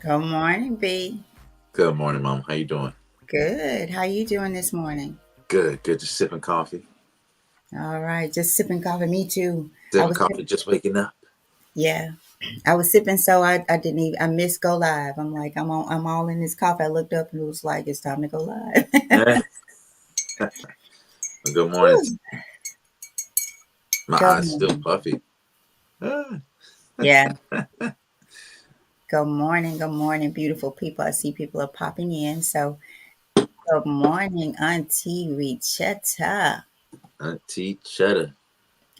Good morning, B. Good morning, Mom. How you doing? Good. How you doing this morning? Good, good. Just sipping coffee. All right, just sipping coffee. Me too. I Sipping was coffee, just waking up. yeah. I was sipping, so I didn't even I missed go live. I'm like I'm all in this coffee. I looked up and it was like it's time to go live. Eh, Good morning. Whew. My Good eyes still morning. puffy. Ah, Yeah. Good morning, beautiful people. I see people are popping in. So good morning, Auntie Richetta. Auntie Cheddar.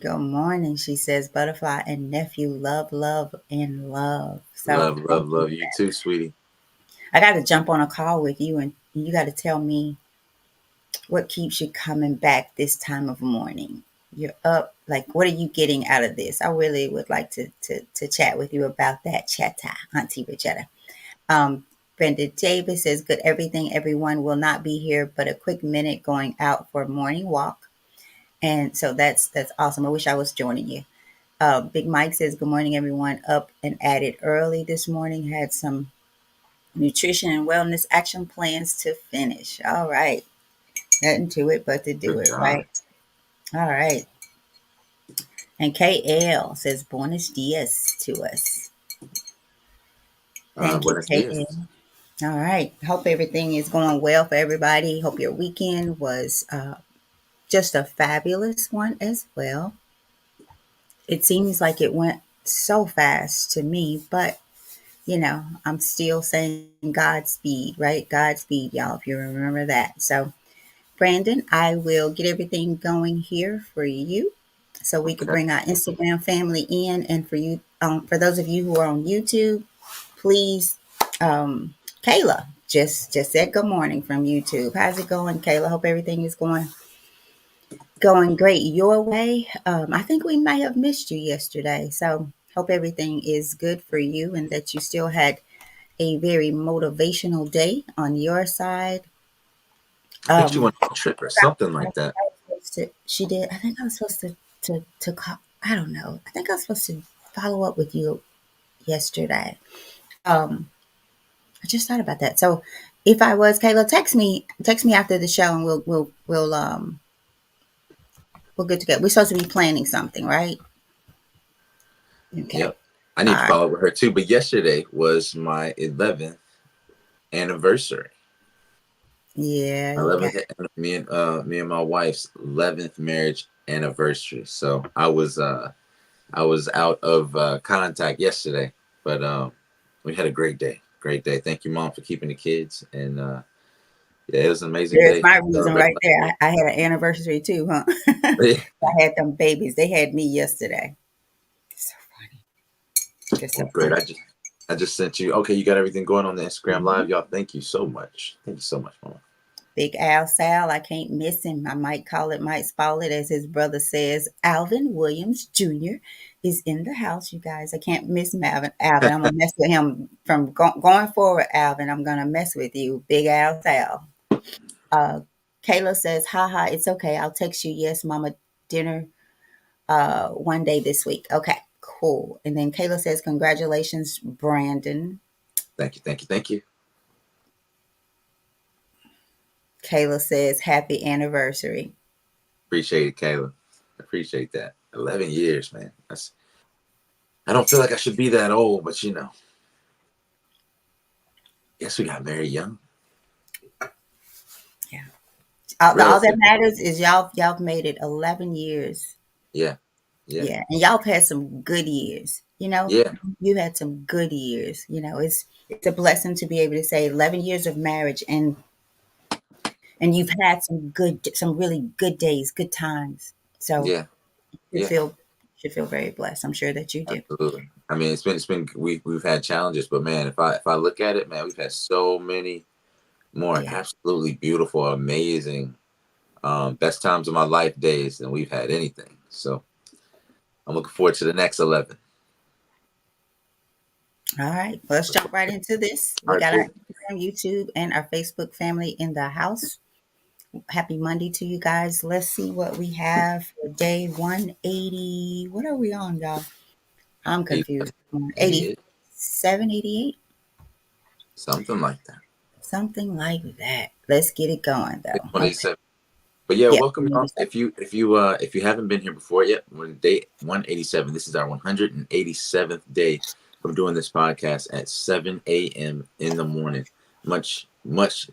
Good morning, she says, butterfly and nephew, love, love, and love. So Love, love, thank you. love you too, sweetie. I got to jump on a call with you and you got to tell me what keeps you coming back this time of morning. You're up, like, what are you getting out of this? I really would like to chat with you about that, chatta, Auntie Richetta. Um, Brenda Davis says, good everything, everyone will not be here, but a quick minute going out for a morning walk. And so that's awesome. I wish I was joining you. Big Mike says, good morning, everyone. Up and at it early this morning. Had some nutrition and wellness action plans to finish. All right. Nothing to it but to do Good it, God. right? All right. And KL says, Buenos dias to us. Thank you, Buenos dias. KL. All right. Hope everything is going well for everybody. Hope your weekend was just a fabulous one as well. It seems like it went so fast to me, but I'm still saying Godspeed, right? Godspeed, y'all, if you remember that. So, Brandon, I will get everything going here for you so we could Okay. bring our Instagram family in. And for those of you who are on YouTube, please, Kayla just said good morning from YouTube. How's it going, Kayla? Hope everything is going great your way. I think we may have missed you yesterday, so hope everything is good for you and that you still had a very motivational day on your side. I think she Um, went on a trip or something like that. she did. I think I was supposed to call. I don't know. I think I was supposed to follow up with you yesterday. Um, I just thought about that. So if I was Kayla, text me after the show, and we'll get together. We're supposed to be planning something, right? Okay. Yep. I All need to right. follow up with her too. But yesterday was my 11th anniversary. Yeah, I you love got. it. Me and my wife's 11th marriage anniversary. So I was out of contact yesterday, but we had a great day. Great day. Thank you, Mom, for keeping the kids. And yeah, it was an amazing There's day. my reason Celebrate right there. I had an anniversary too, huh? life. I had them babies. They had me yesterday. So funny. Just so Well, great. funny. I just sent you. Okay, you got everything going on the Instagram Mhm. live, y'all. Thank you so much. Thank you so much, Mama. Big Al Sal, I can't miss him. I might call it, might spoil it, as his brother says. Alvin Williams Jr. is in the house, you guys. I can't miss Malvin. Alvin, I'm gonna mess with him from going forward. Alvin, I'm gonna mess with you, Big Al Sal. Uh, Kayla says, haha, it's okay. I'll text you. Yes, Mama, dinner one day this week. Okay, cool. And then Kayla says, congratulations, Brandon. Thank you. Thank you. Thank you. Kayla says, happy anniversary. Appreciate it, Kayla. Appreciate that. 11 years, man. That's. I don't feel like I should be that old, but guess we got married young. Yeah. All that Relatively. matters is y'all made it 11 years. Yeah. Yeah. Yeah. And y'all have had some good years. Yeah. You had some good years. It's a blessing to be able to say 11 years of marriage and you've had some really good days, good times. So Yeah. you Yeah. should feel very blessed. I'm sure that you do. Absolutely. I mean, it's been we've had challenges, but man, if I look at it, man, we've had so many more Yeah. absolutely beautiful, amazing, best times of my life days than we've had anything. So I'm looking forward to the next 11. All right. Well, let's jump right into this. All We right, got our cool. Instagram, YouTube, and our Facebook family in the house. Happy Monday to you guys. Let's see what we have for day 180. What are we on, y'all? I'm confused. 88. 87, 88. Something like that. Something like that. Let's get it going It's though. Okay. 187. But yeah, Yeah. welcome y'all. If you haven't been here before yet, we're in day 187. This is our 187th day of doing this podcast at 7 a.m. in the morning. Much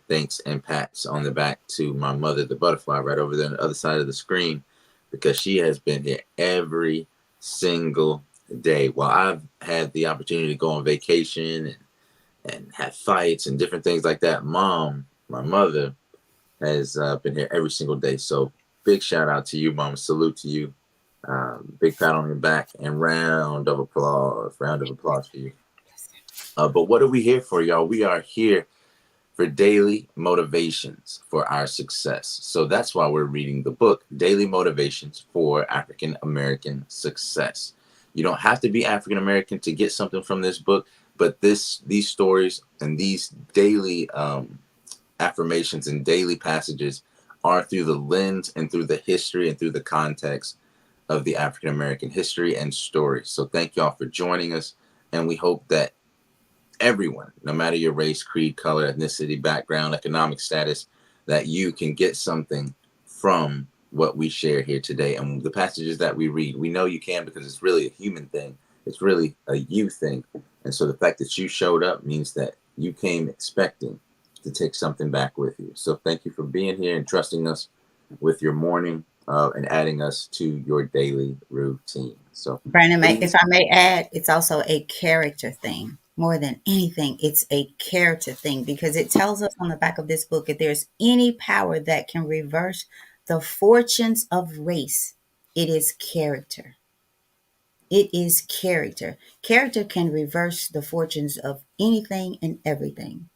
thanks and pats on the back to my mother, the butterfly, right over there on the other side of the screen, because she has been here every single day. While I've had the opportunity to go on vacation and have fights and different things like that, my mother, has been here every single day. So big shout out to you, Mama. Salute to you. Big pat on your back and round of applause. Round of applause for you. But what are we here for, y'all? We are here for daily motivations for our success. So that's why we're reading the book, Daily Motivations for African American Success. You don't have to be African American to get something from this book, but these stories and these daily affirmations and daily passages are through the lens and through the history and through the context of the African American history and story. So thank y'all for joining us. And we hope that everyone, no matter your race, creed, color, ethnicity, background, economic status, that you can get something from what we share here today. And the passages that we read, we know you can because it's really a human thing. It's really a you thing. And so the fact that you showed up means that you came expecting to take something back with you. So thank you for being here and trusting us with your morning and adding us to your daily routine. So Brandon, if please. I may add, it's also a character thing. More than anything, it's a character thing because it tells us on the back of this book if there's any power that can reverse the fortunes of race, it is character. It is character. Character can reverse the fortunes of anything and everything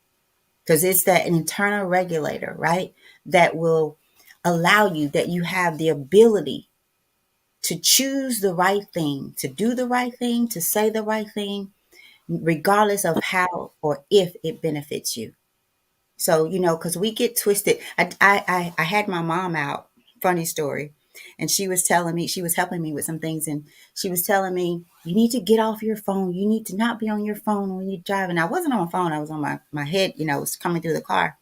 because it's that internal regulator, right? That will allow you, that you have the ability to choose the right thing, to do the right thing, to say the right thing, regardless of how or if it benefits you. So, because we get twisted. I had my mom out, funny story, and she was telling me, she was helping me with some things, and she was telling me, you need to get off your phone. You need to not be on your phone when you're driving. I wasn't on my phone. I was on my head, it was coming through the car.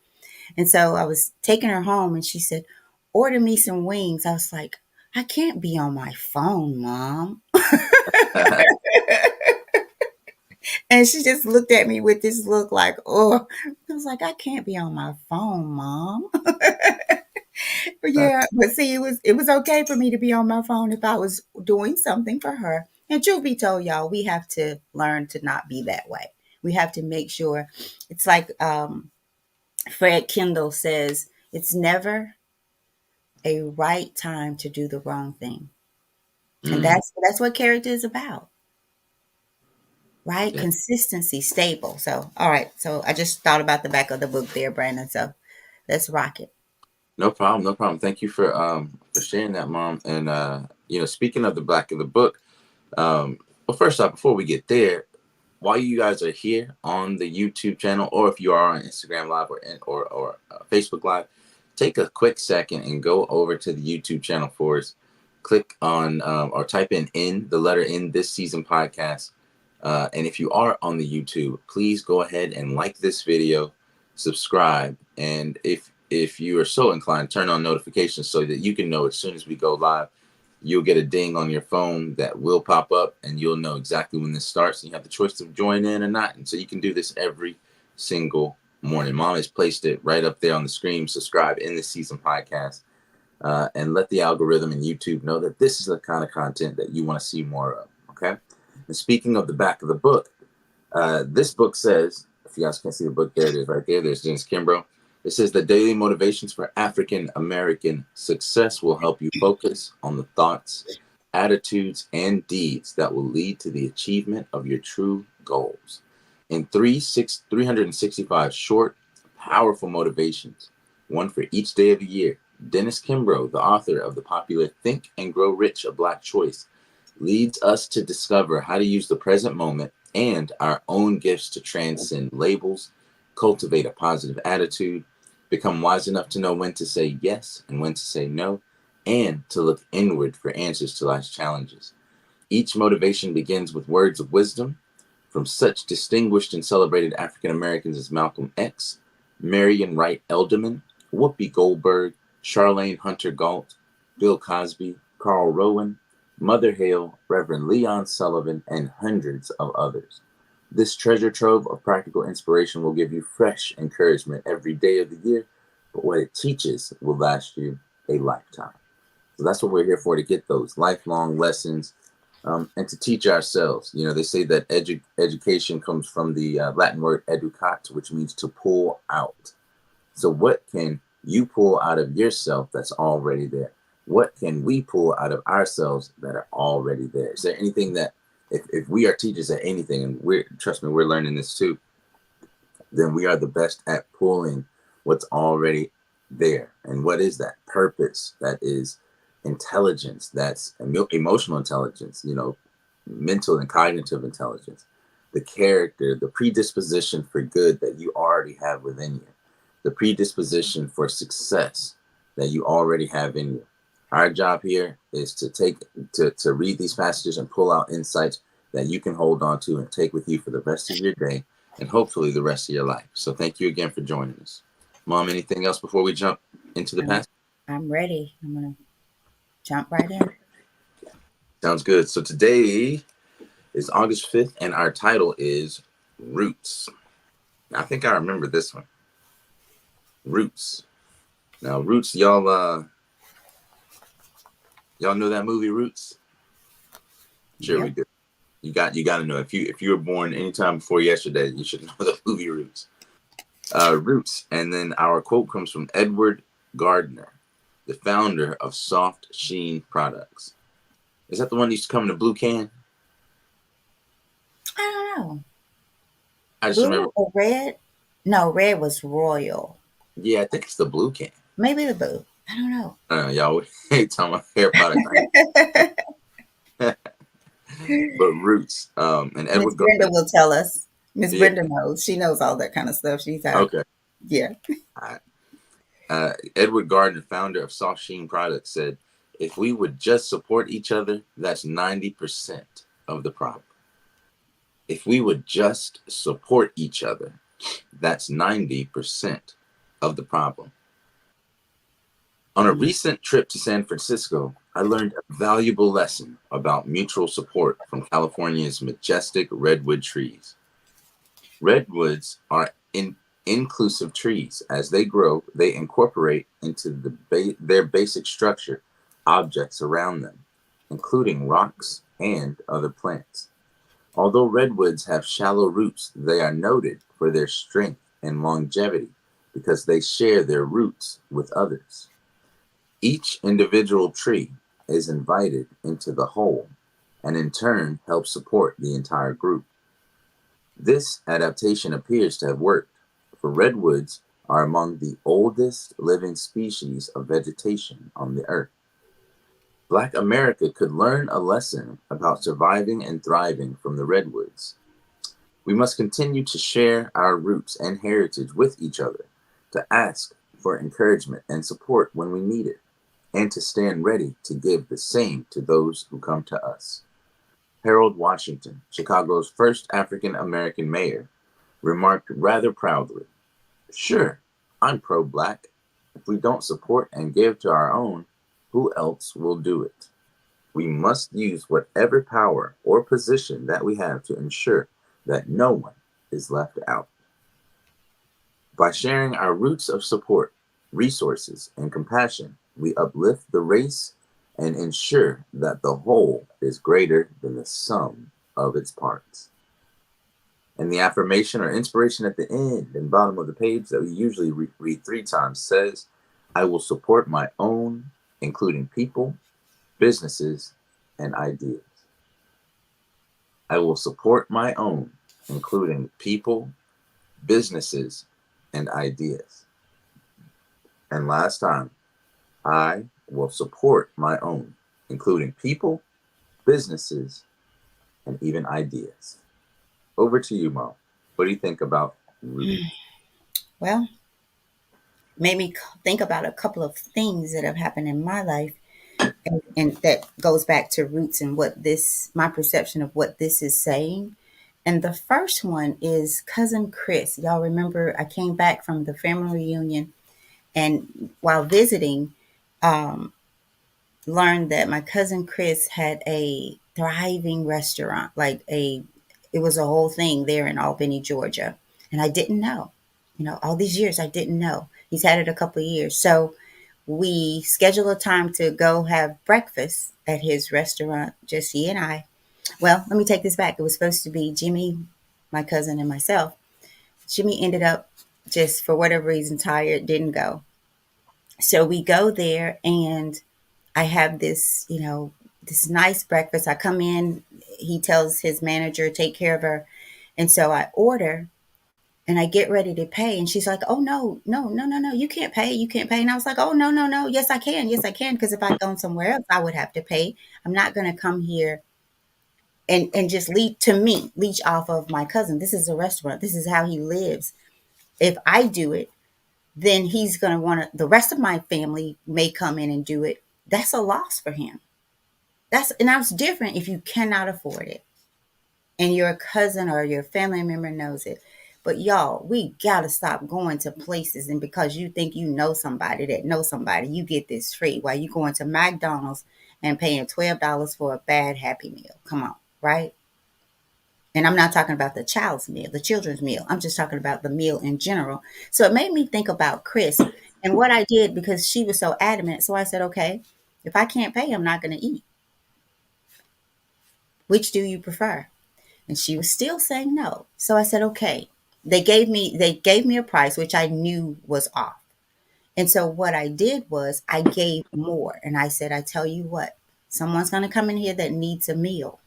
And so I was taking her home, and she said, order me some wings. I was like, I can't be on my phone, Mom. And she just looked at me with this look like, oh, I was like, I can't be on my phone, Mom. But yeah, but see, it was okay for me to be on my phone if I was doing something for her. And truth be told, y'all, we have to learn to not be that way. We have to make sure it's like Fred Kendall says, it's never a right time to do the wrong thing. And Mm, that's what character is about, right? yeah. Consistency, stable. So, all right. So I just thought about the back of the book there, Brandon. So let's rock it. No problem, no problem. Thank you for sharing that, Mom. And speaking of the back of the book, well, first off, before we get there, while you guys are here on the YouTube channel, or if you are on Instagram Live or Facebook Live, take a quick second and go over to the YouTube channel for us. Click on or type in the letter in this season podcast. And if you are on the YouTube, please go ahead and like this video, subscribe, and if you are so inclined, turn on notifications so that you can know as soon as we go live. You'll get a ding on your phone that will pop up, and you'll know exactly when this starts. And you have the choice to join in or not. And so you can do this every single morning. Mom has placed it right up there on the screen. Subscribe in the season podcast, and let the algorithm and YouTube know that this is the kind of content that you want to see more of. Okay. And speaking of the back of the book, this book says, if you guys can't see the book, there it is right there. There's James Kimbro. It says the daily motivations for African American success will help you focus on the thoughts, attitudes, and deeds that will lead to the achievement of your true goals. In 365 short, powerful motivations, one for each day of the year, Dennis Kimbro, the author of the popular Think and Grow Rich, A Black Choice, leads us to discover how to use the present moment and our own gifts to transcend labels, cultivate a positive attitude, become wise enough to know when to say yes and when to say no, and to look inward for answers to life's challenges. Each motivation begins with words of wisdom From such distinguished and celebrated African Americans as Malcolm X, Marion Wright Edelman, Whoopi Goldberg, Charlene Hunter Galt, Bill Cosby, Carl Rowan, Mother Hale, Reverend Leon Sullivan, and hundreds of others. This treasure trove of practical inspiration will give you fresh encouragement every day of the year, but what it teaches will last you a lifetime. So that's what we're here for, to get those lifelong lessons, and to teach ourselves. You know, they say that education comes from the Latin word educat, which means to pull out. So what can you pull out of yourself that's already there? What can we pull out of ourselves that are already there? Is there anything that, if we are teachers at anything, and trust me, we're learning this too, then we are the best at pulling what's already there. And what is that? Purpose. That is intelligence. That's emotional intelligence, you know, mental and cognitive intelligence, the character, the predisposition for good that you already have within you, the predisposition for success that you already have in you. Our job here is to read these passages and pull out insights that you can hold on to and take with you for the rest of your day and hopefully the rest of your life. So thank you again for joining us. Mom, anything else before we jump into the I'm, passage? I'm ready. I'm going to jump right in. Sounds good. So today is August 5th, and our title is Roots. Now, I think I remember this one. Roots. Now, Roots, y'all know that movie Roots? Sure we Yep. do. You got to know, if you were born anytime before yesterday, you should know the movie Roots. Roots. And then our quote comes from Edward Gardner, the founder of Soft Sheen Products. Is that the one that used to come in a blue can? I don't know. I just Blue remember. or red? No, red was royal. Yeah, I think it's the blue can. Maybe the blue. I don't know. Y'all hate talking about hair products. But Roots, and Miss Edward Brenda Gardner. will tell us. Miss Yeah. Brenda knows. She knows all that kind of stuff. She's our, Okay. yeah. All right. Edward Gardner, founder of Soft Sheen Products, said, "If we would just support each other, that's 90% of the problem. If we would just support each other, that's 90% of the problem." On a Mm. recent trip to San Francisco, I learned a valuable lesson about mutual support from California's majestic redwood trees. Redwoods are inclusive trees. As they grow, they incorporate into their basic structure objects around them, including rocks and other plants. Although redwoods have shallow roots, they are noted for their strength and longevity because they share their roots with others. Each individual tree is invited into the whole and in turn helps support the entire group. This adaptation appears to have worked, for redwoods are among the oldest living species of vegetation on the earth. Black America could learn a lesson about surviving and thriving from the redwoods. We must continue to share our roots and heritage with each other, to ask for encouragement and support when we need it, and to stand ready to give the same to those who come to us. Harold Washington, Chicago's first African American mayor, remarked rather proudly, "Sure, I'm pro black. If we don't support and give to our own, who else will do it? We must use whatever power or position that we have to ensure that no one is left out." By sharing our roots of support, resources, and compassion, we uplift the race and ensure that the whole is greater than the sum of its parts. And the affirmation or inspiration at the end and bottom of the page that we usually read 3 times says, "I will support my own, including people, businesses, and ideas." I will support my own, including people, businesses, and ideas. And last time, I will support my own, including people, businesses, and even ideas. Over to you, Mo. What do you think about roots? Well, made me think about a couple of things that have happened in my life, and that goes back to roots and what this, my perception of what this is saying. And the first one is cousin Chris. Y'all remember I came back from the family reunion, and while visiting, um, learned that my cousin Chris had a thriving restaurant, it was a whole thing there in Albany, Georgia. And I didn't know. All these years I didn't know. He's had it a couple of years. So we scheduled a time to go have breakfast at his restaurant, just he and I. Well, let me take this back. It was supposed to be Jimmy, my cousin, and myself. Jimmy ended up just for whatever reason tired, didn't go. So we go there and I have this nice breakfast. I come in, he tells his manager, take care of her. And so I order and I get ready to pay. And she's like, oh, no, no, no, no, no, you can't pay. You can't pay. And I was like, oh, no, no, no. Yes, I can. Yes, I can. Because if I'd gone somewhere else, I would have to pay. I'm not going to come here and just leech off of my cousin. This is a restaurant. This is how he lives. If I do it, then he's going to want to, the rest of my family may come in and do it. That's a loss for him. And that's different if you cannot afford it and your cousin or your family member knows it. But y'all, we gotta stop going to places and because you think you know somebody that knows somebody, you get this free while you going to McDonald's and paying $12 for a bad Happy Meal. Come on, right? And I'm not talking about the child's meal, the children's meal. I'm just talking about the meal in general. So it made me think about Chris and what I did because she was so adamant. So I said, okay, if I can't pay, I'm not going to eat. Which do you prefer? And she was still saying no. So I said, okay. They gave me a price which I knew was off. And so what I did was I gave more. And I said, I tell you what, someone's going to come in here that needs a meal.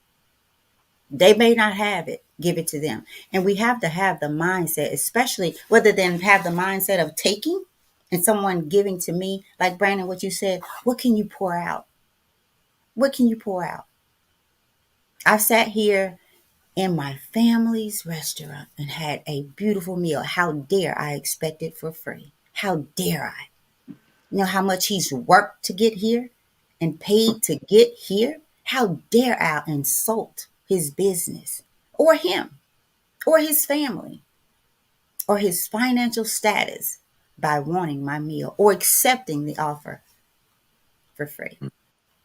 They may not have it, give it to them. And we have to have the mindset, especially rather than have the mindset of taking and someone giving to me, like Brandon, what you said, what can you pour out? What can you pour out? I've sat here in my family's restaurant and had a beautiful meal. How dare I expect it for free? How dare I? You know how much he's worked to get here and paid to get here? How dare I insult his business or him or his family or his financial status by wanting my meal or accepting the offer for free?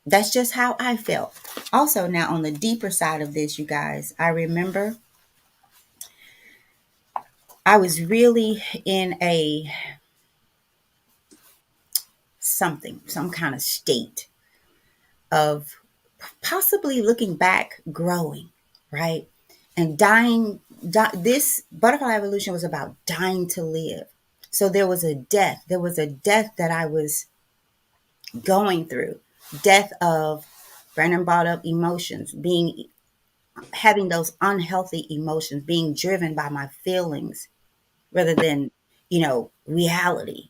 That's just how I felt. Also, now on the deeper side of this, you guys, I remember I was really in some kind of state of possibly looking back, growing, right? And dying. This butterfly evolution was about dying to live. So there was a death. There was a death that I was going through. Death of Brandon brought up emotions, having those unhealthy emotions, being driven by my feelings rather than, reality,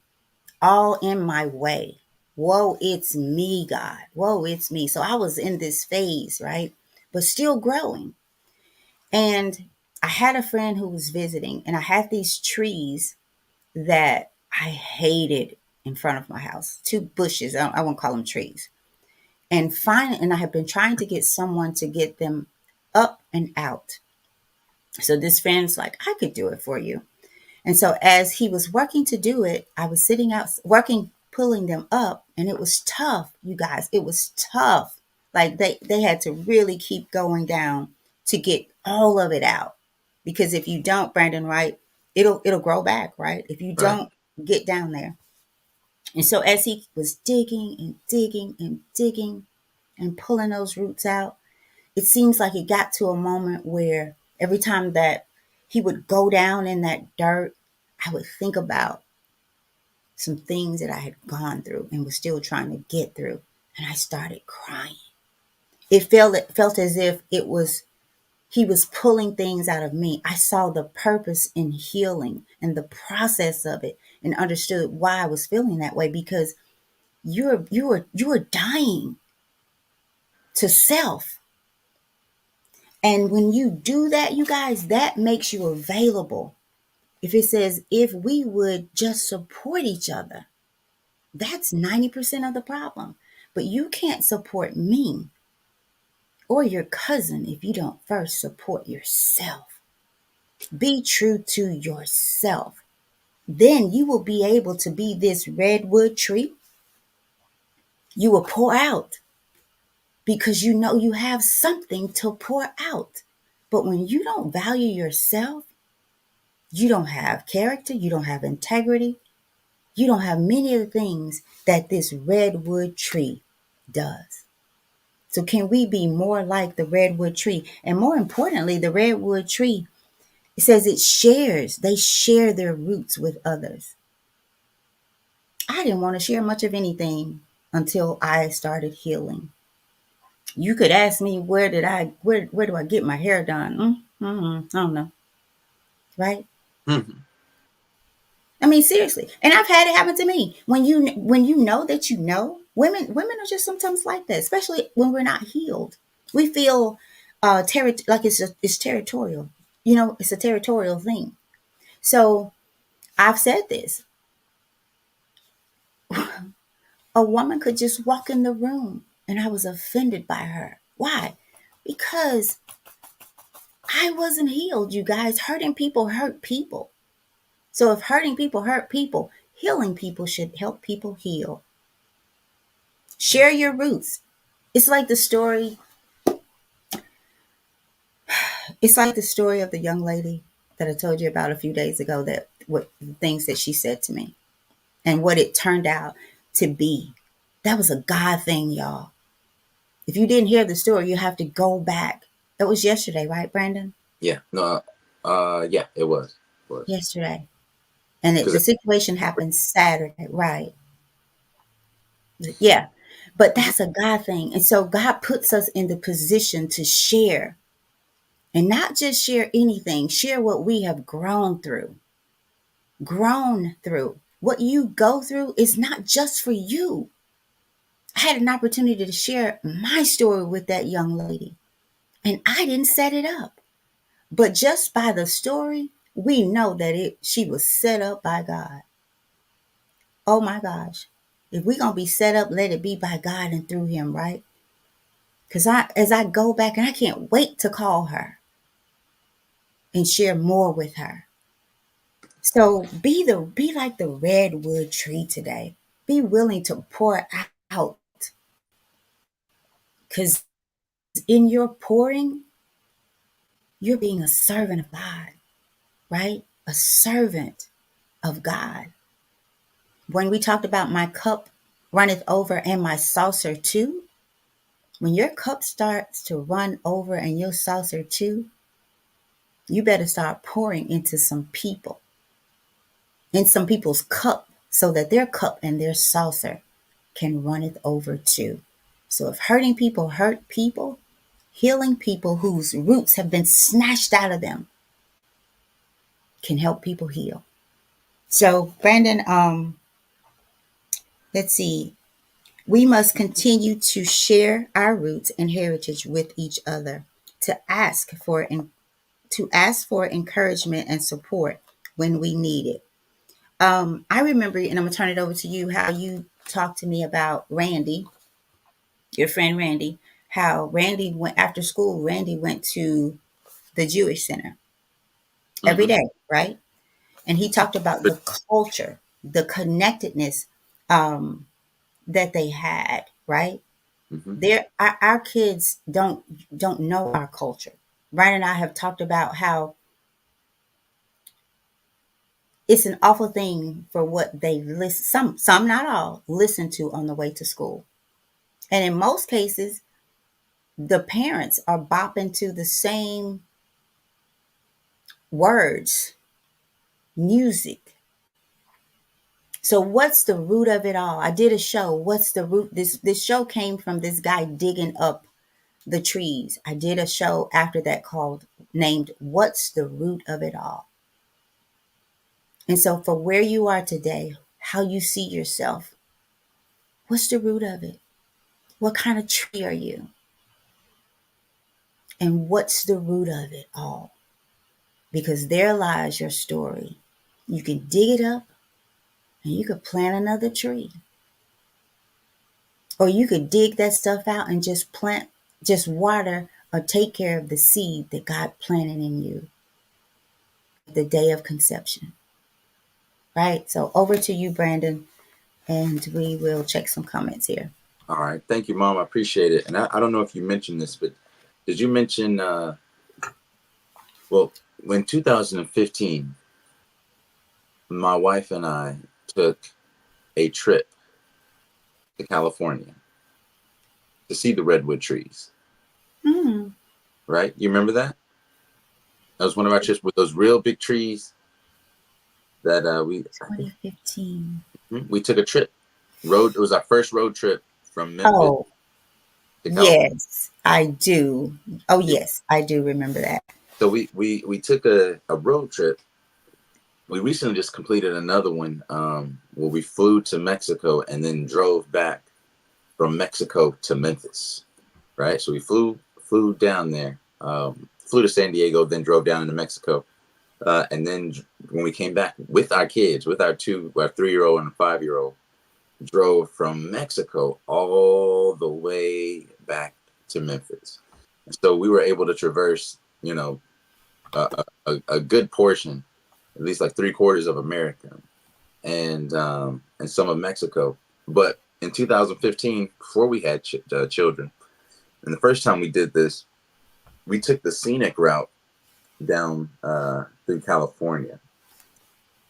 all in my way. Whoa, it's me, God. Whoa, it's me. So I was in this phase, right? But still growing. And I had a friend who was visiting, and I had these trees that I hated in front of my house. Two bushes. I won't call them trees. And I have been trying to get someone to get them up and out. So this friend's like, I could do it for you. And so as he was working to do it, I was sitting out working, pulling them up, and it was tough, you guys. It was tough. Like they had to really keep going down to get all of it out. Because if you don't, Brandon, right, it'll grow back, right? If you Right. don't get down there. And so as he was digging and digging and digging and pulling those roots out, it seems like it got to a moment where every time that he would go down in that dirt, I would think about some things that I had gone through and was still trying to get through. And I started crying. It felt as if it was he was pulling things out of me. I saw the purpose in healing and the process of it and understood why I was feeling that way because you're dying to self. And when you do that, you guys, that makes you available. If it says, if we would just support each other, that's 90% of the problem. But you can't support me or your cousin if you don't first support yourself. Be true to yourself. Then you will be able to be this redwood tree. You will pour out because you know you have something to pour out. But when you don't value yourself, you don't have character, you don't have integrity, you don't have many of the things that this redwood tree does. So, can we be more like the redwood tree? And more importantly, the redwood tree, it says they share their roots with others. I didn't want to share much of anything until I started healing. You could ask me where do I get my hair done? I don't know, right? Mhm. I mean, seriously. And I've had it happen to me. When you know that you know, women are just sometimes like that, especially when we're not healed. We feel like it's territorial. It's a territorial thing. So I've said this. A woman could just walk in the room and I was offended by her. Why? Because I wasn't healed, you guys. Hurting people hurt people. So if hurting people hurt people, healing people should help people heal. Share your roots. It's like the story. It's like the story of the young lady that I told you about a few days ago. That what the things that she said to me and what it turned out to be. That was a God thing, y'all. If you didn't hear the story, you have to go back. It was yesterday, right, Brandon? Yeah. No. Yeah. It was. It was. Yesterday, and the Because. situation happened Saturday, right? Yeah, but that's a God thing, and so God puts us in the position to share. And not just share anything, share what we have grown through. Grown through. What you go through is not just for you. I had an opportunity to share my story with that young lady, and I didn't set it up. But just by the story, we know that she was set up by God. Oh my gosh. If we're gonna be set up, let it be by God and through him, right? Because as I go back, and I can't wait to call her and share more with her. So be like the redwood tree today. Be willing to pour out, because in your pouring, you're being a servant of God, right? A servant of God. When we talked about my cup runneth over and my saucer too, when your cup starts to run over and your saucer too, you better start pouring into some people, in some people's cup, so that their cup and their saucer can runneth over too. So if hurting people hurt people, healing people whose roots have been snatched out of them can help people heal. So Brandon, let's see. We must continue to share our roots and heritage with each other, to ask for encouragement and support when we need it. I remember, and I'm gonna turn it over to you, how you talked to me about Randy, your friend Randy, how Randy went after school. Randy went to the Jewish Center every Mm-hmm. day, right? And he talked about But. the culture, the connectedness um, that they had, right? Mm-hmm. Our kids don't know our culture. Ryan and I have talked about how it's an awful thing for what they listen, some not all, listen to on the way to school. And in most cases, the parents are bopping to the same words, music. So what's the root of it all? I did a show. What's the root? This show came from this guy digging up the trees. I did a show after that called named What's the Root of It All? And so for where you are today, how you see yourself, what's the root of it? What kind of tree are you? And what's the root of it all? Because there lies your story. You can dig it up and you could plant another tree. Or you could dig that stuff out and just water or take care of the seed that God planted in you. the day of conception, right? So over to you, Brandon, and we will check some comments here. All right. Thank you, Mom. I appreciate it. And I don't know if you mentioned this, but did you mention, well, when 2015, my wife and I took a trip to California to see the redwood trees, Hmm. right? You remember that? That was one of our trips with those real big trees that I think 2015. we took a trip. It was our first road trip from Memphis Oh, to California. yes, I do. Oh, yes, I do remember that. So we took a road trip. We recently just completed another one where we flew to Mexico and then drove back from Mexico to Memphis. Right, so we flew down there, flew to San Diego, then drove down into Mexico, and then when we came back with our kids, with our 3-year-old and a 5-year-old, drove from Mexico all the way back to Memphis. So we were able to traverse, a good portion, at least like 3/4 of America, and some of Mexico. But in 2015, before we had children, and the first time we did this, we took the scenic route down through California,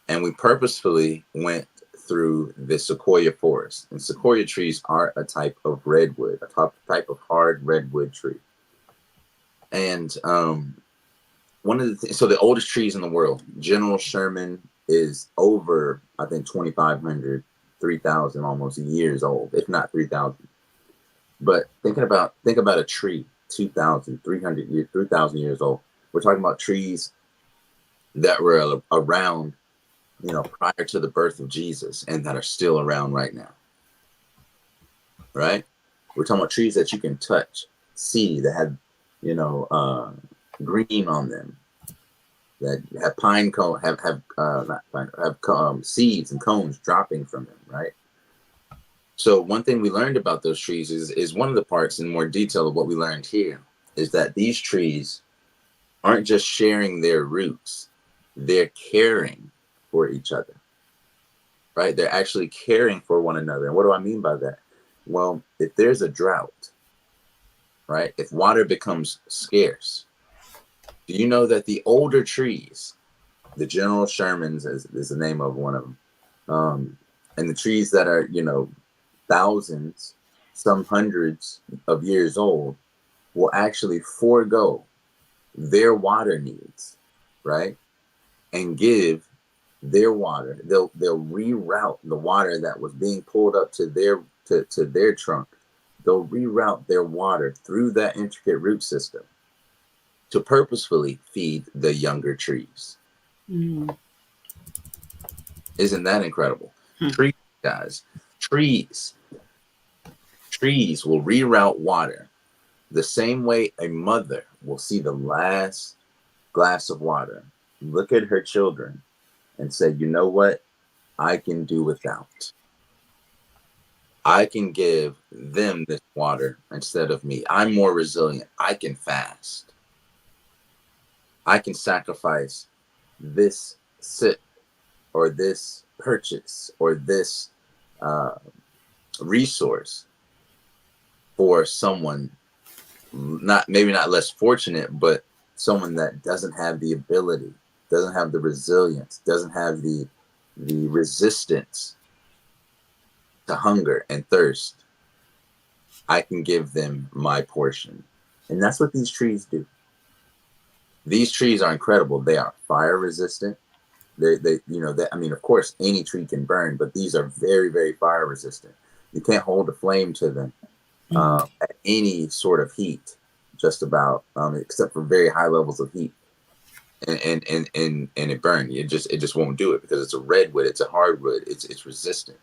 and we purposefully went through the sequoia forest. And sequoia trees are a type of redwood, a type of hard redwood tree. And one of so the oldest trees in the world, General Sherman, is over, I think, 2,500, 3,000 almost years old, if not 3,000. But think about a tree 2,300 years, 3,000 years old. We're talking about trees that were around, prior to the birth of Jesus and that are still around right now. Right? We're talking about trees that you can touch, see, that have, green on them, that have pine cone, have not pine, have seeds and cones dropping from them. Right? So one thing we learned about those trees is one of the parts in more detail of what we learned here is that these trees aren't just sharing their roots, they're caring for each other, right? They're actually caring for one another. And what do I mean by that? Well, if there's a drought, right? If water becomes scarce, do you know that the older trees, the General Shermans is the name of one of them, and the trees that are, thousands, some hundreds of years old, will actually forego their water needs, right? And give their water. They'll reroute the water that was being pulled up to their trunk. They'll reroute their water through that intricate root system to purposefully feed the younger trees. Mm. Isn't that incredible? Hmm. Trees, guys, trees, trees will reroute water the same way a mother will see the last glass of water, look at her children, and say, you know what? I can do without. I can give them this water instead of me. I'm more resilient. I can fast. I can sacrifice this sip or this purchase or this uh, resource for someone maybe not less fortunate, but someone that doesn't have the ability, doesn't have the resilience, doesn't have the resistance to hunger and thirst. I can give them my portion. And that's what these trees do. These trees are incredible. They are fire resistant. I mean, of course, any tree can burn, but these are very, very fire resistant. You can't hold a flame to them Mm. at any sort of heat, just about, except for very high levels of heat. And it burn. It just won't do it because it's a redwood, it's a hardwood, it's resistant.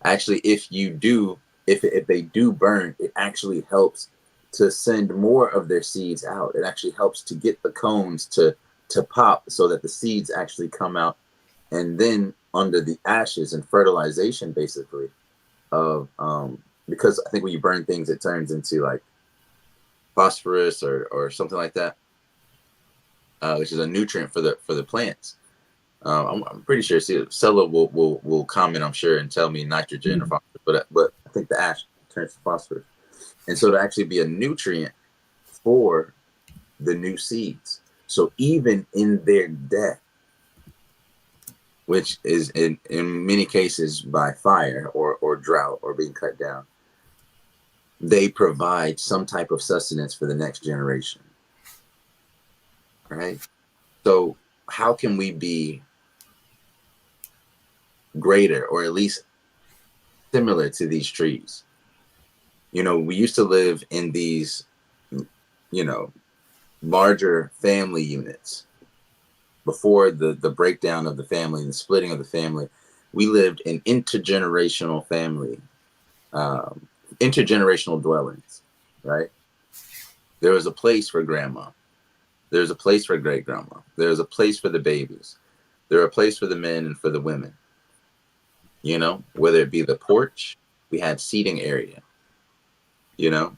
Actually, if they do burn, it actually helps to send more of their seeds out. It actually helps to get the cones to pop so that the seeds actually come out, and then under the ashes and fertilization basically of because I think when you burn things it turns into like phosphorus or something like that, which is a nutrient for the plants. I'm pretty sure Sella will comment, I'm sure, and tell me nitrogen or Mhm. phosphorus, but I think the ash turns to phosphorus, and so to actually be a nutrient for the new seeds. So even in their death, which is in many cases by fire or drought or being cut down, they provide some type of sustenance for the next generation, right? So how can we be greater or at least similar to these trees? We used to live in these, you know, larger family units before the breakdown of the family and the splitting of the family. We lived in um, intergenerational dwellings, right? There was a place for grandma. There's a place for great grandma. There's a place for the babies. There are a place for the men and for the women. Whether it be the porch, we had seating area. You know,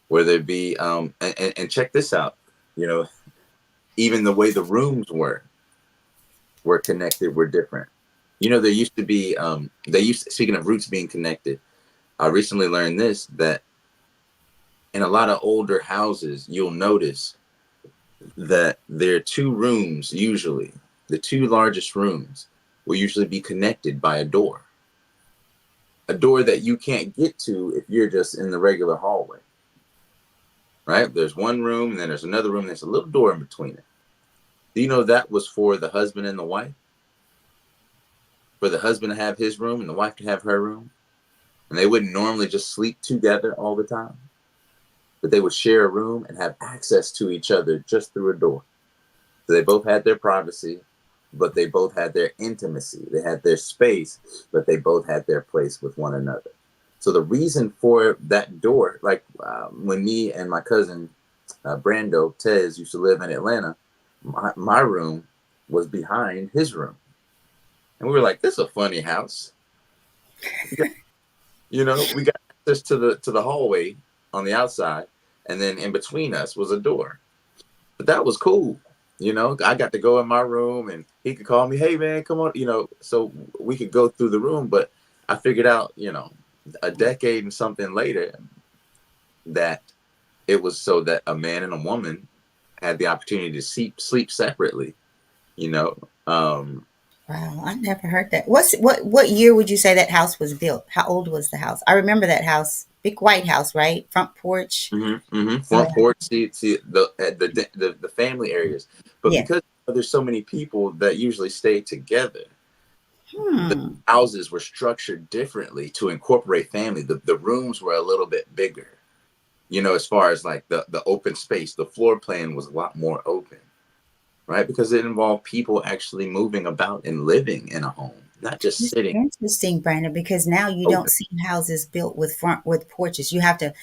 whether it be and check this out. You know, even the way the rooms were connected were different. There used to be speaking of roots being connected. I recently learned this that in a lot of older houses, you'll notice that there are two rooms usually. The two largest rooms will usually be connected by a door that you can't get to if you're just in the regular hallway, right? There's one room and then there's another room. There's a little door in between it. Do you know that was for the husband and the wife? For the husband to have his room and the wife to have her room? And they wouldn't normally just sleep together all the time, but they would share a room and have access to each other just through a door. So they both had their privacy, but they both had their intimacy. They had their space, but they both had their place with one another. So the reason for that door, like when me and my cousin Brando Tez used to live in Atlanta, my room was behind his room, and we were like, "This is a funny house." We got access to the hallway on the outside, and then in between us was a door. But that was cool. I got to go in my room and he could call me, "Hey man, come on," so we could go through the room. But I figured out, a decade and something later that it was so that a man and a woman had the opportunity to sleep separately, you know. Um, Wow, I never heard that. What year would you say that house was built? How old was the house? I remember that house, big white house, right? Front porch. Yeah. Front porch, see the family areas, but Yeah. because there's so many people that usually stay together, the Hmm. houses were structured differently to incorporate family. The rooms were a little bit bigger, as far as like the open space. The floor plan was a lot more open, right? Because it involved people actually moving about and living in a home, not just It's sitting interesting, Brandon, because now you don't open. see houses built with porches. You have to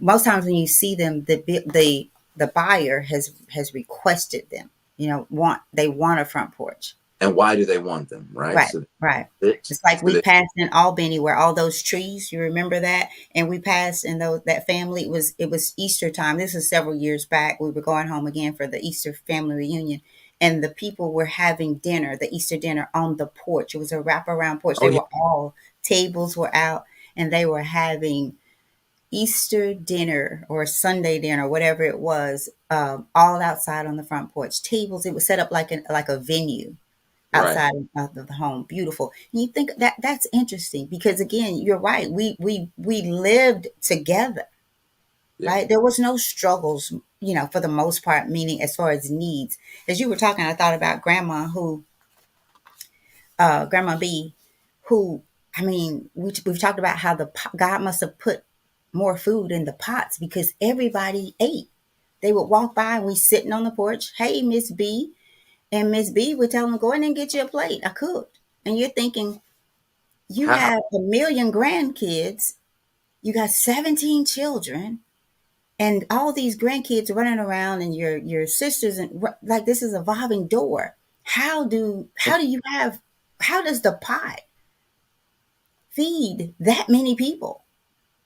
most times when you see them, the buyer has requested them. They want a front porch. And why do they want them, right? Right, So right. it's It's like so we that passed in Albany where all those trees, you remember that? And we passed in that family. It was Easter time. This is several years back. We were going home again for the Easter family reunion. And the people were having dinner, the Easter dinner on the porch. It was a wraparound porch. oh They yeah, were all tables were out and they were having Easter dinner or Sunday dinner, whatever it was, all outside on the front porch. Tables, it was set up like a venue right, outside of the home. Beautiful. And you think that's interesting because again, you're right. We lived together, yeah, right? There was no struggles, for the most part, meaning as far as needs. As you were talking, I thought about Grandma B, who, I mean, we've talked about how God must have put more food in the pots because everybody ate. They would walk by and we sitting on the porch. Hey, Miss B. And Miss B would tell them, go in and get you a plate. I cooked. And you're thinking, you how, have a million grandkids, you got 17 children, and all these grandkids running around, and your sisters, and like this is a evolving door. How does the pot feed that many people?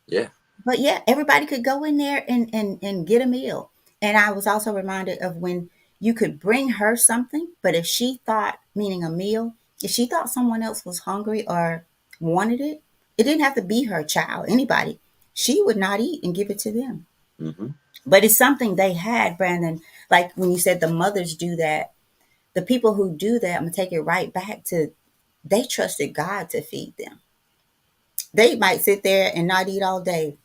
yeah, But yeah, everybody could go in there and get a meal. And I was also reminded of when You could bring her something, but if she thought, meaning a meal, if she thought someone else was hungry or wanted it, it didn't have to be her child, anybody. She would not eat and give it to them. Mm-hmm. But it's something they had, Brandon. Like when you said the mothers do that, the people who do that, I'm gonna take it right back to they trusted God to feed them. They might sit there and not eat all day,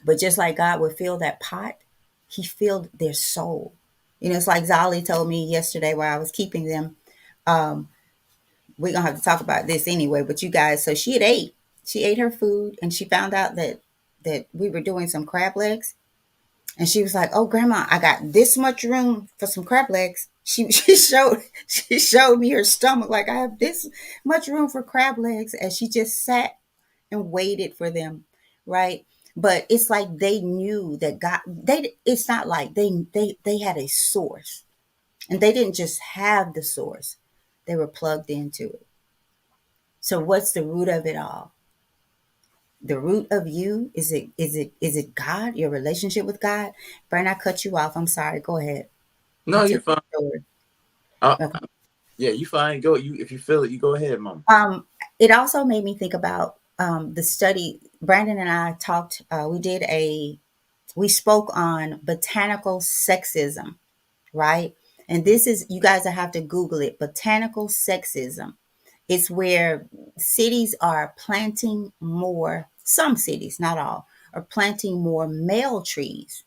but just like God would fill that pot, He filled their soul. You know, it's like Zali told me yesterday while I was keeping them. Um, we're gonna have to talk about this anyway, but you guys, so she had ate. She ate her food and she found out that we were doing some crab legs. And she was like, "Oh, Grandma, I got this much room for some crab legs." She showed me her stomach like I have this much room for crab legs, and she just sat and waited for them, right? But it's like they knew that God. They it's not like they had a source, and they didn't just have the source; they were plugged into it. So, what's the root of it all? The root of you is it God, your relationship with God? Brian, I cut you off. I'm sorry. Go ahead. No, I'm you're telling fine. the story. Uh, Okay. yeah, you fine. Go. You if you feel it, you go ahead, mom. It also made me think about the study. Brandon and I talked. We spoke on botanical sexism, right? And this is you guys have to Google it. Botanical sexism. It's where cities are planting more. Some cities, not all, are planting more male trees.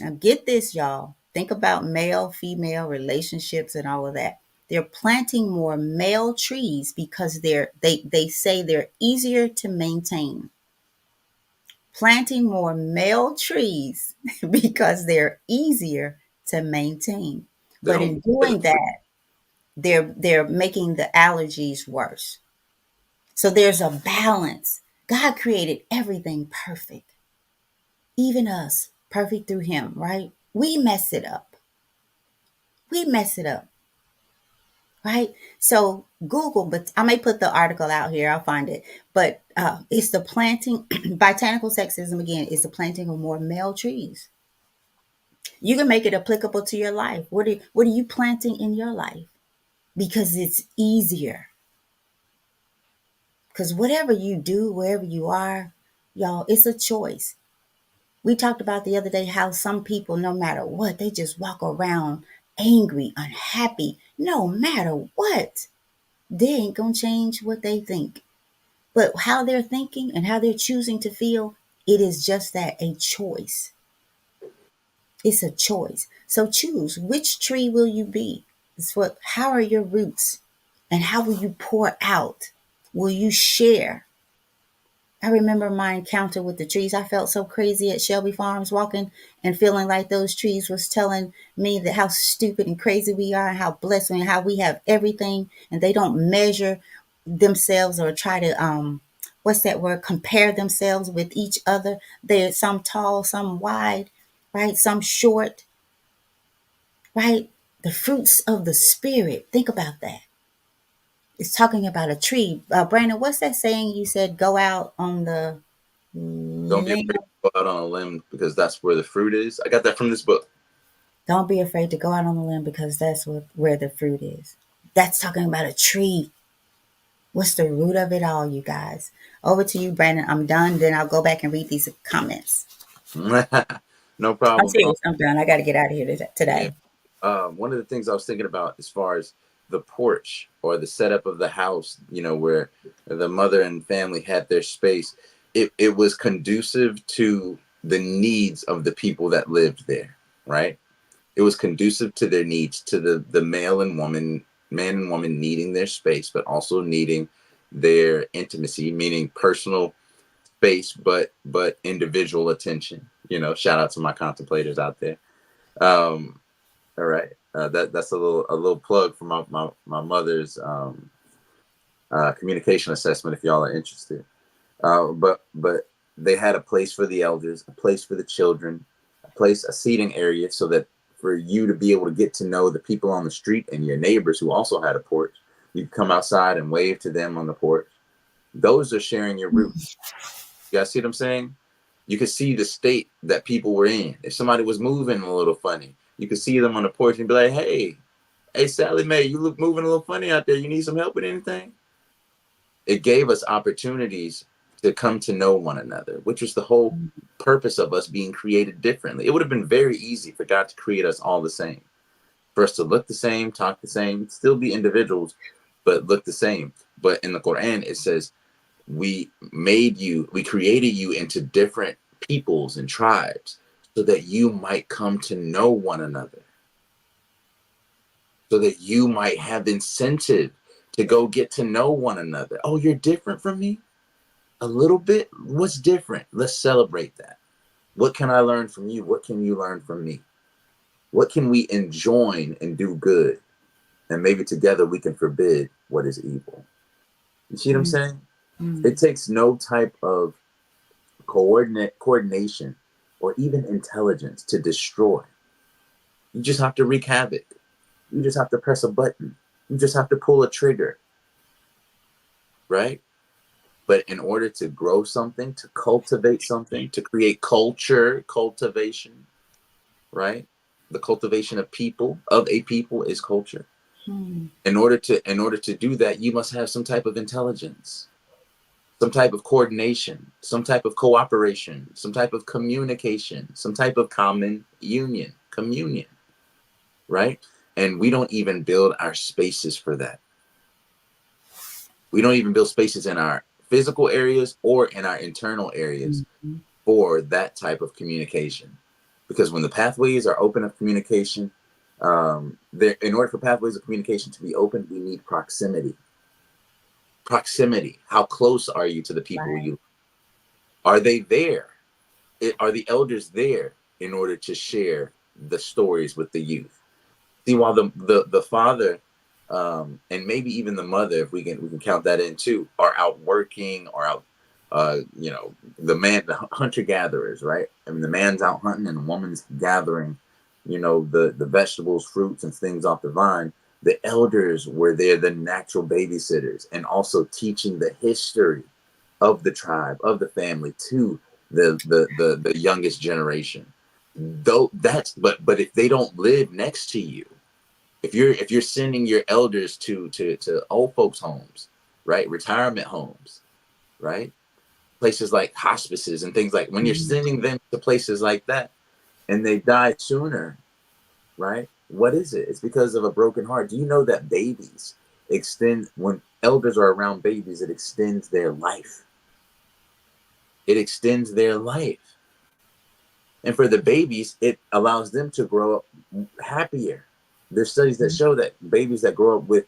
Now, get this, y'all. Think about male female relationships and all of that. They're planting more male trees because they say they're easier to maintain. Planting more male trees because they're easier to maintain. They But don't in get the doing fruit. that, they're making the allergies worse. So there's a balance. God created everything perfect, even us, perfect through Him, right? We mess it up. We mess it up, right? So Google, but I may put the article out here. I'll find it. But it's the planting, botanical sexism again, is the planting of more male trees. You can make it applicable to your life. What are you planting in your life? Because it's easier. Because whatever you do, wherever you are, y'all, it's a choice. We talked about the other day how some people, no matter what, they just walk around angry, unhappy, no matter what. They ain't gonna change what they think. But how they're thinking and how they're choosing to feel, it is just that a choice. It's a choice. So choose which tree will you be? It's what how are your roots? And how will you pour out? Will you share? I remember my encounter with the trees. I felt so crazy at Shelby Farms walking and feeling like those trees was telling me that how stupid and crazy we are and how blessed we and how we have everything and they don't measure themselves or try to what's that word? Compare themselves with each other. They're some tall, some wide, right? Some short, right? The fruits of the spirit. Think about that. It's talking about a tree. Brandon, what's that saying you said? Go out on the Don't be limb. afraid to go out on a limb because that's where the fruit is. I got that from this book. Don't be afraid to go out on the limb because that's where the fruit is. That's talking about a tree. What's the root of it all, you guys? Over to you, Brandon. I'm done. Then I'll go back and read these comments. No I'm problem. serious. I'm done. I got to get out of here Yeah. today. One of the things I was thinking about as far as the porch or the setup of the house, where the mother and family had their space, it was conducive to the needs of the people that lived there, right? It was conducive to their needs, to the man and woman needing their space, but also needing their intimacy, meaning personal space, but individual attention. Shout out to my contemplators out there. All right. That's a little plug for my mother's communication assessment if y'all are interested. But they had a place for the elders, a place for the children, a seating area so that for you to be able to get to know the people on the street and your neighbors who also had a porch. You could come outside and wave to them on the porch. Those are sharing your roots. You guys see what I'm saying? You could see the state that people were in. If somebody was moving a little funny, You could see them on the porch and be like, hey, Sally Mae, you look moving a little funny out there. You need some help with anything? It gave us opportunities to come to know one another, which was the whole purpose of us being created differently. It would have been very easy for God to create us all the same, for us to look the same, talk the same, still be individuals, but look the same. But in the Quran, it says, we created you into different peoples and tribes so that you might come to know one another, so that you might have incentive to go get to know one another. Oh, you're different from me? A little bit? What's different? Let's celebrate that. What can I learn from you? What can you learn from me? What can we enjoin and do good? And maybe together we can forbid what is evil. You see what I'm Mm, saying? mm, It takes no type of coordination or even intelligence to destroy. You just have to wreak havoc. You just have to press a button. You just have to pull a trigger, right? But in order to grow something, to cultivate something, to create cultivation, right? The cultivation of a people is culture. mm. In order to do that, you must have some type of intelligence, some type of coordination, some type of cooperation, some type of communication, some type of common communion, right? And we don't even build our spaces for that. We don't even build spaces in our physical areas or in our internal areas Mhm. for that type of communication. Because when the pathways are open of communication, in order for pathways of communication to be open, we need proximity. Proximity. How close are you to the people Right. you? Are they there? Are the elders there in order to share the stories with the youth? See, while the father, and maybe even the mother, if we can count that in too, are out working or out, the hunter gatherers, right? I mean, the man's out hunting and the woman's gathering, the vegetables, fruits, and things off the vine. The elders were there, the natural babysitters, and also teaching the history of the tribe, of the family to the youngest generation. Though that's but if they don't live next to you, if you're sending your elders to old folks homes, right, retirement homes, right, places like hospices and things, like when you're Mhm. sending them to places like that and they die sooner, right, what is it? It's because of a broken heart. Do you know that babies extend, when elders are around babies, it extends their life? It extends their life. And for the babies, it allows them to grow up happier. There's studies that show that babies that grow up with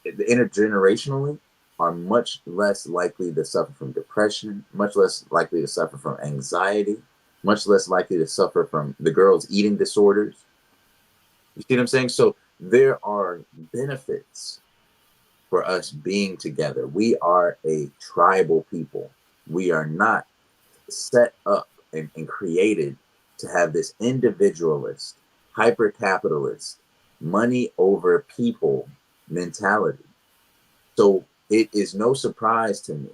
intergenerationally are much less likely to suffer from depression, much less likely to suffer from anxiety, much less likely to suffer from the girls' eating disorders. You see what I'm saying? So there are benefits for us being together. We are a tribal people. We are not set up and created to have this individualist, hyper capitalist, money over people mentality. So it is no surprise to me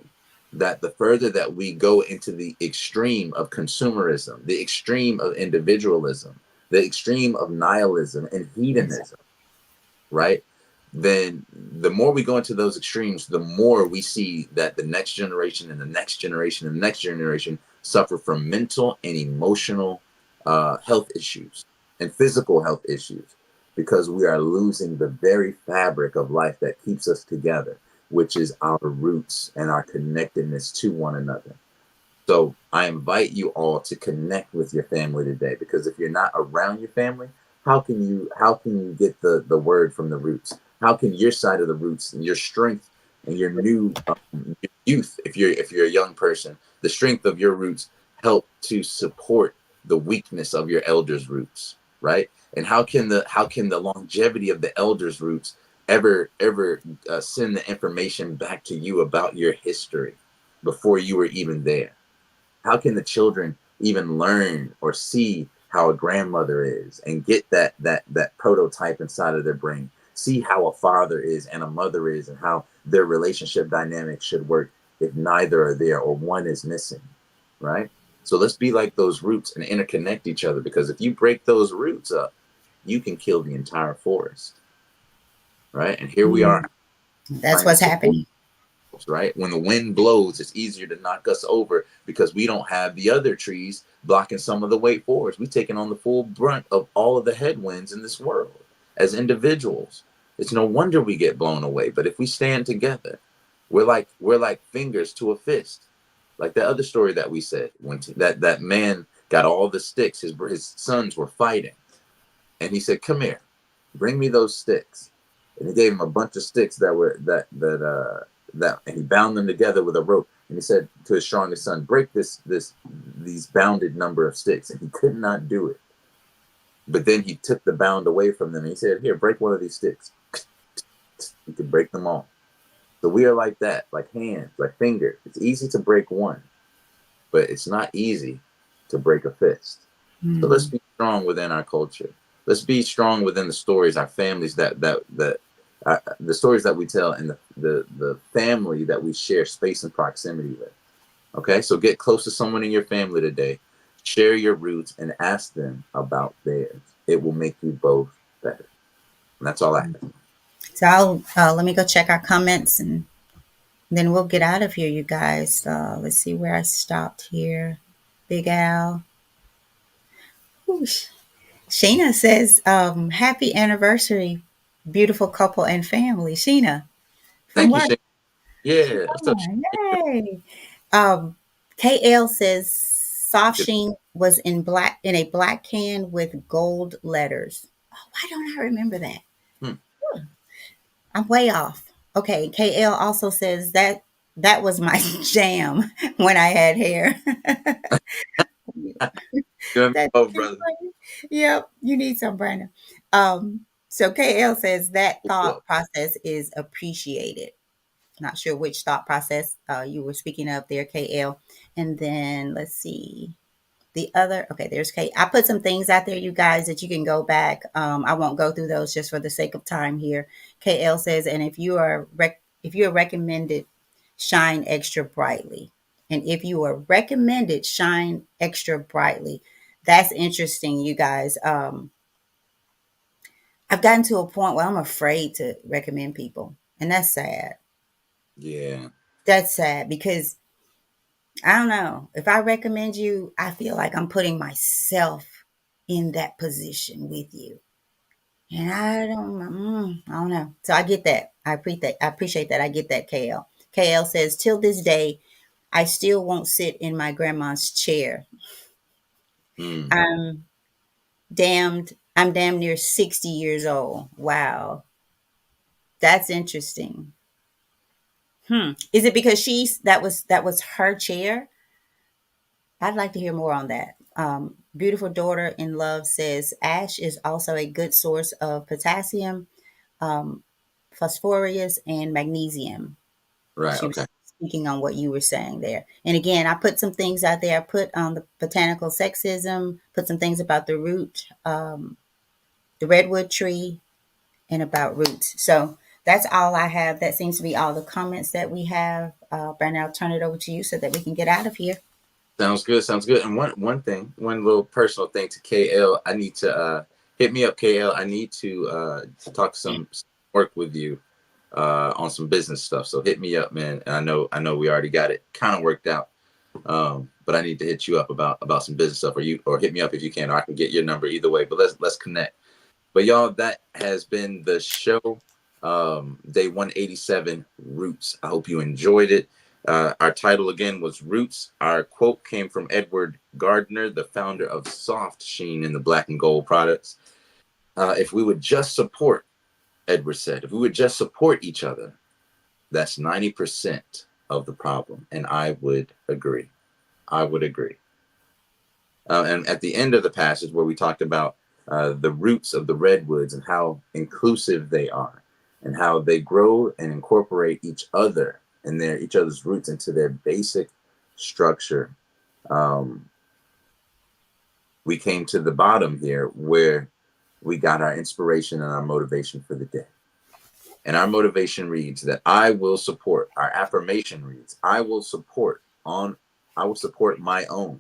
that the further that we go into the extreme of consumerism, the extreme of individualism, the extreme of nihilism and hedonism, Exactly. right? Then the more we go into those extremes, the more we see that the next generation and the next generation and the next generation suffer from mental and emotional health issues and physical health issues, because we are losing the very fabric of life that keeps us together, which is our roots and our connectedness to one another. So I invite you all to connect with your family today, because if you're not around your family, how can you get the word from the roots? How can your side of the roots and your strength and your new your youth, if you're a young person, the strength of your roots help to support the weakness of your elders' roots, right? And how can the longevity of the elders' roots ever send the information back to you about your history before you were even there? How can the children even learn or see how a grandmother is and get that prototype inside of their brain, see how a father is and a mother is, and how their relationship dynamics should work if neither are there or one is missing, right? So let's be like those roots and interconnect each other, because if you break those roots up, you can kill the entire forest, right? And here we Mm, are that's trying to what's support, happening. right? When the wind blows, it's easier to knock us over because we don't have the other trees blocking some of the weight for us. We've taken on the full brunt of all of the headwinds in this world as individuals. It's no wonder we get blown away. But if we stand together, we're like fingers to a fist. Like the other story that we said, when that man got all the sticks, his sons were fighting, and he said, "Come here, bring me those sticks." And he gave him a bunch of sticks that and he bound them together with a rope. And he said to his strongest son, "Break these bounded number of sticks." And he could not do it. But then he took the bound away from them. And he said, "Here, break one of these sticks." He could break them all. So we are like that, like hands, like fingers. It's easy to break one, but it's not easy to break a fist. So let's Mm. be strong within our culture. Let's be strong within the stories, our families the stories that we tell, and the family that we share space and proximity with. Okay, so get close to someone in your family today. Share your roots and ask them about theirs. It will make you both better. And that's all I have. So let me go check our comments and then we'll get out of here, you guys. Let's see where I stopped here. Big Al. Ooh, Sheena says, happy anniversary, beautiful couple and family. Sheena, from Thank you, where? Shane. Yeah. What's up, Oh, Shane? yay. KL says soft sheen was in a black can with gold letters. Oh, why don't I remember that? Hmm. I'm way off. Okay, KL also says that was my jam when I had hair. You and me That's both, too brother. funny. Yep, you need some, Brandon. So KL says that Well, thought process is appreciated. Not sure which thought process you were speaking of there, KL. And then let's see. The other, okay, there's Kate. I put some things out there, you guys, that you can go back. I won't go through those just for the sake of time here. KL says, and if you are recommended, shine extra brightly. And if you are recommended, shine extra brightly. That's interesting, you guys. I've gotten to a point where I'm afraid to recommend people, and that's sad. yeah. That's sad because I don't know. If I recommend you, I feel like I'm putting myself in that position with you. And I don't know. So I get that. I appreciate that. I appreciate that. I get that, KL. KL says, till this day, I still won't sit in my grandma's chair. Hmm. I'm I'm damn near 60 years old. Wow. That's interesting. Is it because that was her chair? I'd like to hear more on that. Beautiful daughter in love says ash is also a good source of potassium, um, phosphorus, and magnesium. Right. She Okay. was speaking on what you were saying there. And again, I put some things out there. I put on the botanical sexism, put some things about the root, the redwood tree, and about roots. So that's all I have. That seems to be all the comments that we have. Brandon, I'll turn it over to you so that we can get out of here. Sounds good. Sounds good. And one little personal thing to KL. I need to hit me up, KL. I need to talk some work with you on some business stuff. So hit me up, man. And I know we already got it kind of worked out. But I need to hit you up about some business stuff, or hit me up if you can, or I can get your number either way. But let's connect. But y'all, that has been the show. Day 187, Roots. I hope you enjoyed it. Our title again was Roots. Our quote came from Edward Gardner, the founder of Soft Sheen in the black and gold products. If we would just support, Edward said, if we would just support each other, that's 90% of the problem. And I would agree. I would agree. And at the end of the passage, where we talked about the roots of the redwoods and how inclusive they are, and how they grow and incorporate each other and their each other's roots into their basic structure. Um, we came to the bottom here where we got our inspiration and our motivation for the day. And our motivation reads that I will support. Our affirmation reads, I will support my own,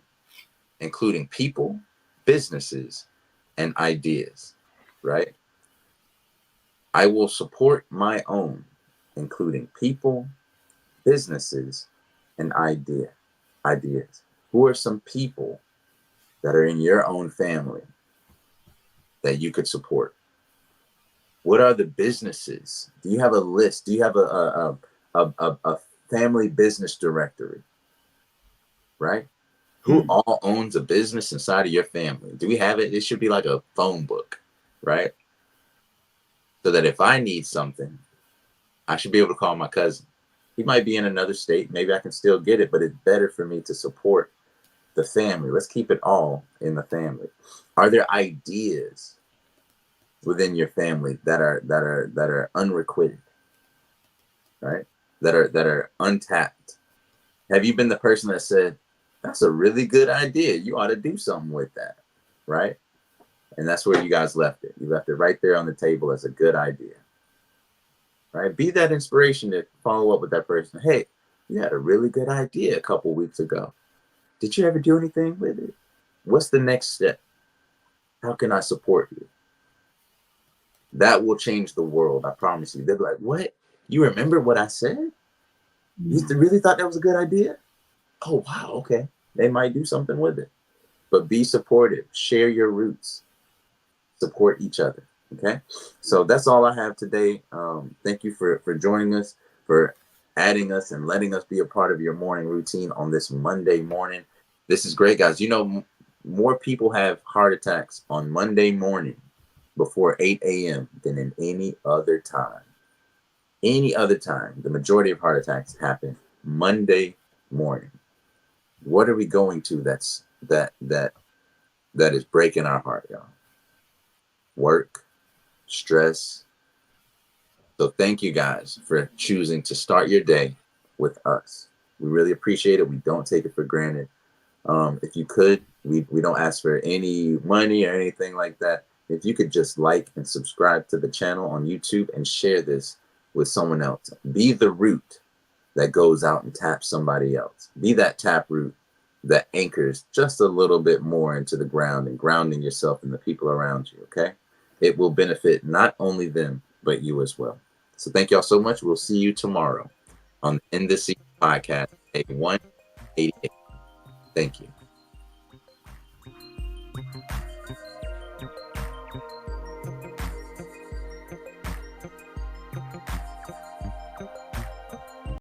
including people, businesses, and ideas. right? I will support my own, including people, businesses, and ideas. Who are some people that are in your own family that you could support? What are the businesses? Do you have a list? Do you have a family business directory, right? Who Hmm. all owns a business inside of your family? Do we have it? It should be like a phone book, right? So that if I need something, I should be able to call my cousin. He might be in another state. Maybe I can still get it, but it's better for me to support the family. Let's keep it all in the family. Are there ideas within your family that are unrequited, right? That are untapped? Have you been the person that said, "That's a really good idea. You ought to do something with that," right? And that's where you guys left it. You left it right there on the table as a good idea, right? Be that inspiration to follow up with that person. Hey, you had a really good idea a couple weeks ago. Did you ever do anything with it? What's the next step? How can I support you? That will change the world. I promise you. They'll be like, what? You remember what I said? You Hmm. really thought that was a good idea? Oh, wow. Okay. They might do something with it. But be supportive. Share your roots. Support each other. Okay. So that's all I have today. Thank you for joining us, for adding us and letting us be a part of your morning routine on this Monday morning. This is great, guys. More people have heart attacks on Monday morning before 8 a.m. than in any other time. Any other time, the majority of heart attacks happen Monday morning. What are we going to that is breaking our heart, y'all? Work, stress. So thank you guys for choosing to start your day with us. We really appreciate it. We don't take it for granted. If you could, we don't ask for any money or anything like that. If you could just like and subscribe to the channel on YouTube and share this with someone else. Be the root that goes out and taps somebody else. Be that tap root that anchors just a little bit more into the ground and grounding yourself and the people around you, okay? It will benefit not only them, but you as well. So thank y'all so much. We'll see you tomorrow on the In This Season podcast, day 188. Thank you.